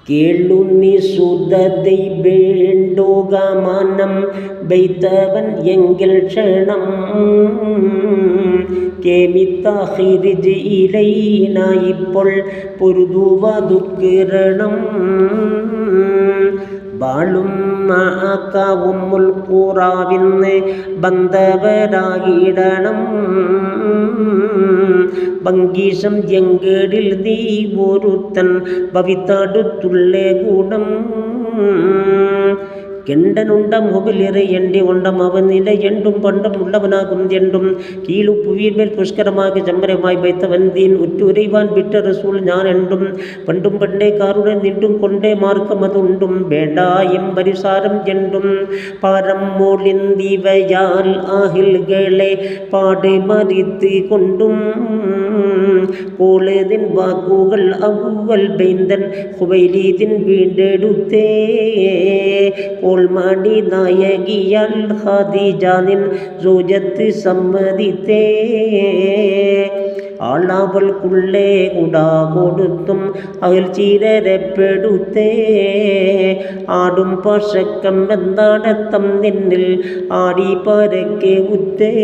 കേളുന്നി സുതതൈ വേണ്ടുക മനം ബൈത്തവൻ എങ്കിൽ ക്ഷണം കേമിത്താഹിരിജ് ഇലൈന ഇപ്പോൾ പൊരുതുവതുക്കിരണം ബാളും മാക്കാവുമുൽ ഖുറാവിന്ന് ബന്ധവരായിടണം ഭംഗീഷം എങ്കേടിൽ നീ ഒരുത്തൻ ഭവിത്തടുത്തുള്ള ഗുണം കെണ്ടനുണ്ടം ഹൊബിലിറെ എണ്ടി ഉണ്ടം അവൻ നില എണ്ടും പണ്ടം ഉള്ളവനാകും എണ്ടും കീഴു പുവിന്മേൽ പുഷ്കരമാകി ചമ്മരമായി വൈത്തവൻ ദീൻ ഉറ്റുരൈവാൻ വിട്ട റസൂൽ ഞാൻ എണ്ടും പണ്ടും പണ്ടേ കാരുടെ നിണ്ടും കൊണ്ടേ മാർക്കം അതുണ്ടും വേണ്ടായും പരിസാരം എണ്ടും പാരം മോളിന്തിവയാൽ ആഹിൽകളെ പാടെ മറിത്ത് കൊണ്ടും കോളേതിൻ വാക്കുകൾ അവൽ ബൈന്ദൻ ഹുവൈലീദിൻ വീണ്ടെടുത്തേ മണി നായകിയാൽ ഖദീജാനിൻ സൂജത്ത് സമ്മതിത്തേ ആളവൾക്കുള്ളേ കുടാ കൊടുത്തും അകൽ ചീരരപ്പെടുത്തേ ആടും പശക്കം എന്താടത്തം നിന്നിൽ ആടി പരക്കെ ഉത്തേ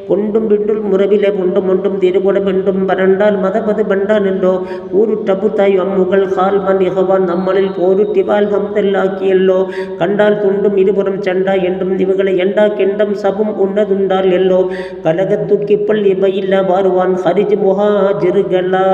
കൊണ്ടും പിണ്ടും മുറവിലെ കൊണ്ടും മുണ്ടും തിരുകൊട പെണ്ടും വരണ്ടാൽ മതപത് ബണ്ടാനുണ്ടോ ഊരുട്ടപ്പുത്തായി അമ്മുകൾ ഹാൽമൻ ഇഹവാൻ നമ്മളിൽ പോരുട്ടിവാൽ ഹംതല്ലാക്കിയല്ലോ കണ്ടാൽ തുണ്ടും ഇരുപുറം ചണ്ട എണ്ടും ഇവകളെ എണ്ടാക്കെണ്ടം സബും ഉന്നതുണ്ടാൽ എല്ലോ കലകത്തുക്കിപ്പോൾ ഇവയില്ല വാരുവാൻ ഹരിജ് മുഹാജിറുകളാ